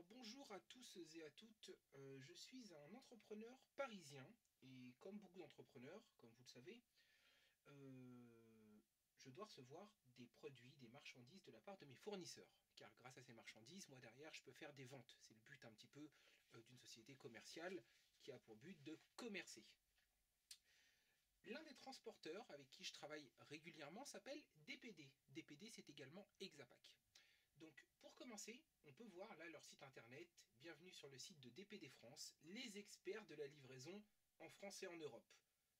Bonjour à tous et à toutes, je suis un entrepreneur parisien et comme beaucoup d'entrepreneurs, comme vous le savez, euh, je dois recevoir des produits, des marchandises de la part de mes fournisseurs. Car grâce à ces marchandises, moi derrière, je peux faire des ventes. C'est le but un petit peu d'une société commerciale qui a pour but de commercer. L'un des transporteurs avec qui je travaille régulièrement s'appelle DPD. DPD, c'est également Exapac. Donc pour commencer, on peut voir là leur site internet. Bienvenue sur le site de DPD France, les experts de la livraison en France et en Europe.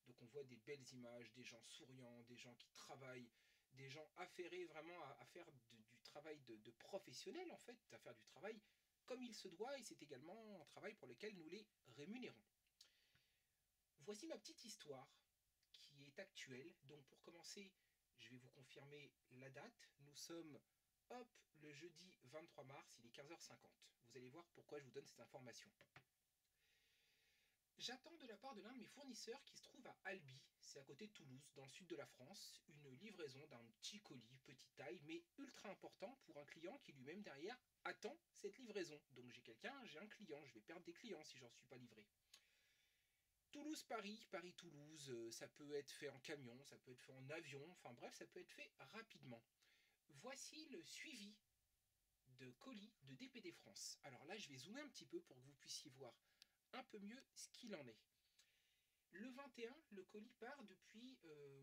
Donc on voit des belles images, des gens souriants, des gens qui travaillent, des gens affairés vraiment à faire du travail de professionnel en fait, à faire du travail comme il se doit et c'est également un travail pour lequel nous les rémunérons. Voici ma petite histoire qui est actuelle. Donc pour commencer, je vais vous confirmer la date. Nous sommes hop, le jeudi 23 mars, il est 15h50. Vous allez voir pourquoi je vous donne cette information. J'attends de la part de l'un de mes fournisseurs qui se trouve à Albi, c'est à côté de Toulouse, dans le sud de la France, une livraison d'un petit colis, petite taille, mais ultra important pour un client qui lui-même derrière attend cette livraison. Donc j'ai un client, je vais perdre des clients si j'en suis pas livré. Toulouse-Paris, Paris-Toulouse, ça peut être fait en camion, ça peut être fait en avion, enfin bref, ça peut être fait rapidement. Voici le suivi de colis de DPD France. Alors là, je vais zoomer un petit peu pour que vous puissiez voir un peu mieux ce qu'il en est. Le 21, le colis part depuis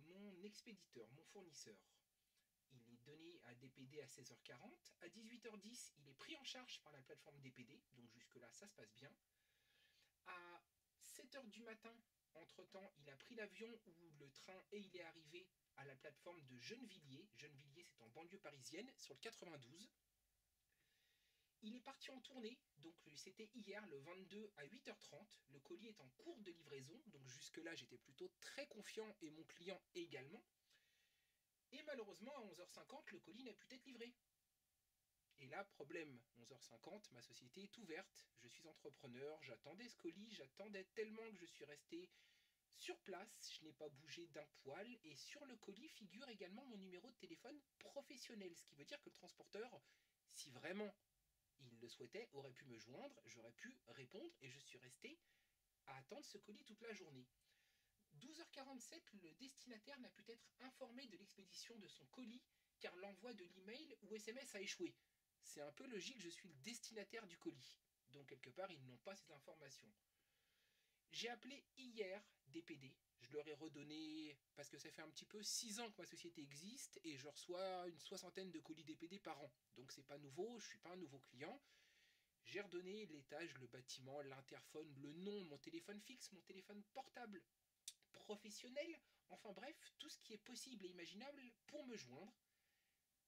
mon expéditeur, mon fournisseur. Il est donné à DPD à 16h40. À 18h10, il est pris en charge par la plateforme DPD. Donc jusque-là, ça se passe bien. À 7h du matin, entre-temps, il a pris l'avion ou le train et il est arrivé à la plateforme de Gennevilliers. Gennevilliers, c'est en banlieue parisienne, sur le 92. Il est parti en tournée, donc c'était hier le 22 à 8h30. Le colis est en cours de livraison, donc jusque-là j'étais plutôt très confiant et mon client également. Et malheureusement à 11h50, le colis n'a pu être livré. Et là, problème, 11h50, ma société est ouverte, je suis entrepreneur, j'attendais ce colis, j'attendais tellement que je suis resté sur place, je n'ai pas bougé d'un poil, et sur le colis figure également mon numéro de téléphone professionnel, ce qui veut dire que le transporteur, si vraiment il le souhaitait, aurait pu me joindre, j'aurais pu répondre, et je suis resté à attendre ce colis toute la journée. 12h47, le destinataire n'a pu être informé de l'expédition de son colis, car l'envoi de l'email ou SMS a échoué. C'est un peu logique, je suis le destinataire du colis. Donc quelque part, ils n'ont pas ces informations. J'ai appelé hier DPD. Je leur ai redonné, parce que ça fait un petit peu 6 ans que ma société existe et je reçois une soixantaine de colis DPD par an. Donc c'est pas nouveau, je suis pas un nouveau client. J'ai redonné l'étage, le bâtiment, l'interphone, le nom, mon téléphone fixe, mon téléphone portable professionnel, enfin bref, tout ce qui est possible et imaginable pour me joindre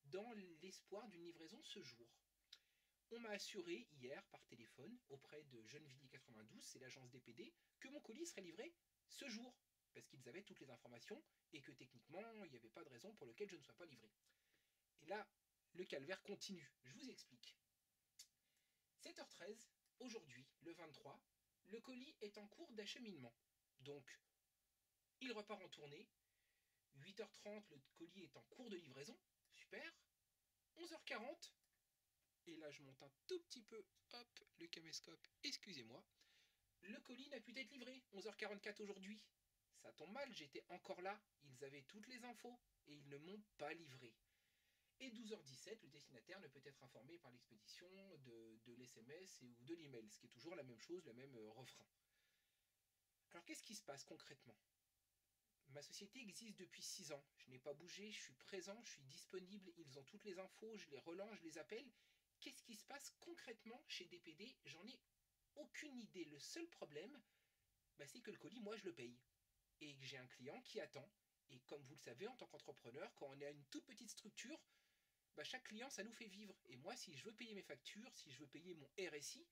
dans l'espoir d'une livraison ce jour. On m'a assuré hier par téléphone auprès de Gennevilliers 92, c'est l'agence DPD, que mon colis serait livré ce jour, parce qu'ils avaient toutes les informations et que techniquement il n'y avait pas de raison pour laquelle je ne sois pas livré. Et là, le calvaire continue. Je vous explique. 7h13, aujourd'hui, le 23, le colis est en cours d'acheminement. Donc, il repart en tournée. 8h30, le colis est en cours de livraison. Super. 11h40, et là je monte un tout petit peu, hop, le caméscope, excusez-moi. Le colis n'a pu être livré. 11h44 aujourd'hui. Ça tombe mal, j'étais encore là. Ils avaient toutes les infos et ils ne m'ont pas livré. Et 12h17, le destinataire ne peut être informé par l'expédition de l'SMS ou de l'email, ce qui est toujours la même chose, le même refrain. Alors qu'est-ce qui se passe concrètement? Ma société existe depuis 6 ans. Je n'ai pas bougé, je suis présent, je suis disponible, ils ont toutes les infos, je les relance, je les appelle. Qu'est-ce qui se passe concrètement chez DPD? J'en ai aucune idée. Le seul problème, c'est que le colis, moi, je le paye. Et que j'ai un client qui attend. Et comme vous le savez, en tant qu'entrepreneur, quand on est à une toute petite structure, chaque client, ça nous fait vivre. Et moi, si je veux payer mes factures, si je veux payer mon RSI,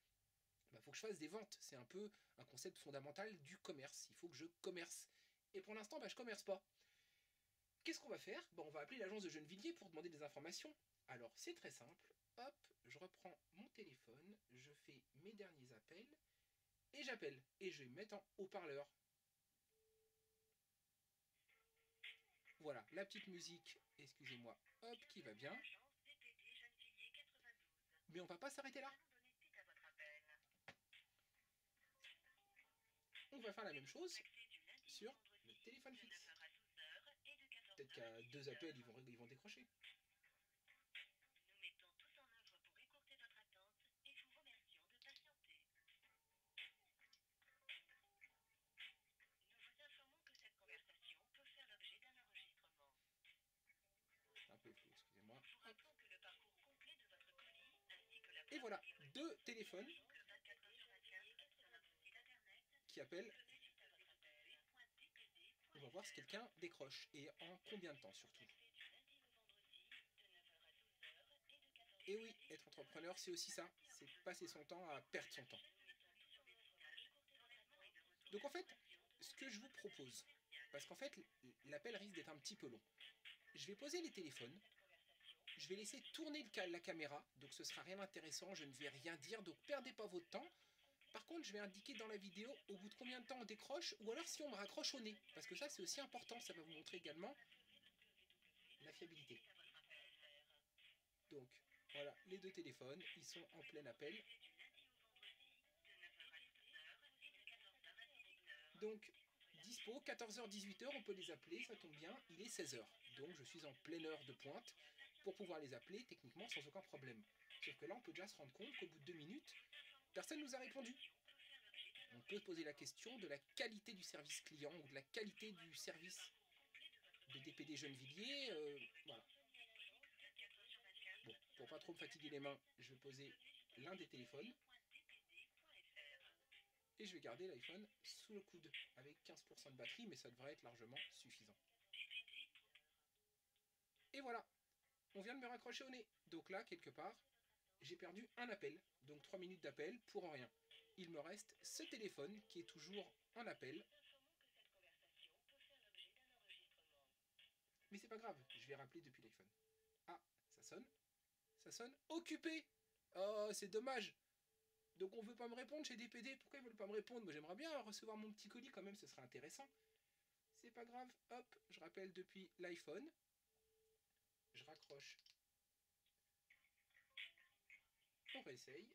faut que je fasse des ventes. C'est un peu un concept fondamental du commerce. Il faut que je commerce. Et pour l'instant, je commerce pas. Qu'est-ce qu'on va faire? On va appeler l'agence de Gennevilliers pour demander des informations. Alors, c'est très simple. Hop, je reprends mon téléphone, je fais mes derniers appels, et j'appelle. Et je vais me mettre en haut-parleur. Voilà, la petite musique, excusez-moi, hop, qui va bien. Mais on va pas s'arrêter là. on va faire la même chose sur le téléphone fixe. Peut-être qu'à 2 appels, ils vont décrocher. Un peu flou, excusez-moi. Hop. Et voilà, 2 téléphones qui appellent. On va voir si quelqu'un décroche et en combien de temps surtout. Et oui, être entrepreneur, c'est aussi ça, c'est passer son temps à perdre son temps. Donc en fait, ce que je vous propose, parce qu'en fait, l'appel risque d'être un petit peu long, je vais poser les téléphones, je vais laisser tourner la caméra, donc ce sera rien d'intéressant, je ne vais rien dire, donc perdez pas votre temps. Par contre, je vais indiquer dans la vidéo au bout de combien de temps on décroche, ou alors si on me raccroche au nez, parce que ça c'est aussi important, ça va vous montrer également la fiabilité. Donc, voilà, les 2 téléphones, ils sont en plein appel. Donc, dispo, 14h, 18h, on peut les appeler, ça tombe bien, il est 16h. Donc, je suis en pleine heure de pointe pour pouvoir les appeler techniquement sans aucun problème. Sauf que là, on peut déjà se rendre compte qu'au bout de 2 minutes, personne ne nous a répondu. On peut se poser la question de la qualité du service client ou de la qualité du service de DPD Gennevilliers. Voilà. Bon, pour pas trop me fatiguer les mains, je vais poser l'un des téléphones et je vais garder l'iPhone sous le coude avec 15% de batterie, mais ça devrait être largement suffisant. Et voilà, on vient de me raccrocher au nez. Donc là, quelque part, j'ai perdu un appel, donc 3 minutes d'appel pour rien. Il me reste ce téléphone qui est toujours en appel. Mais c'est pas grave, je vais rappeler depuis l'iPhone. Ah, ça sonne, occupé. Oh, c'est dommage. Donc on veut pas me répondre chez DPD, pourquoi ils veulent pas me répondre? Moi j'aimerais bien recevoir mon petit colis quand même, ce serait intéressant. C'est pas grave, hop, je rappelle depuis l'iPhone. Je raccroche. On réessaye.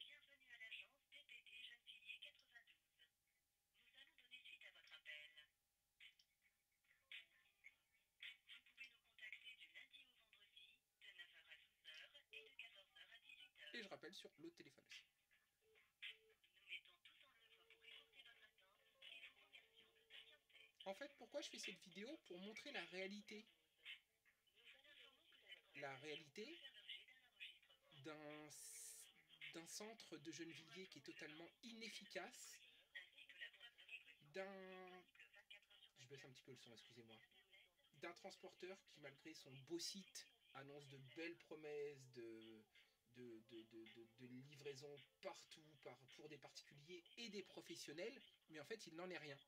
Et je rappelle sur l'autre téléphone aussi. En fait, pourquoi je fais cette vidéo? Pour montrer la réalité. La réalité d'un centre de Gennevilliers qui est totalement inefficace, je baisse un petit peu le son, excusez-moi, d'un transporteur qui, malgré son beau site, annonce de belles promesses de livraison partout pour des particuliers et des professionnels, mais en fait il n'en est rien.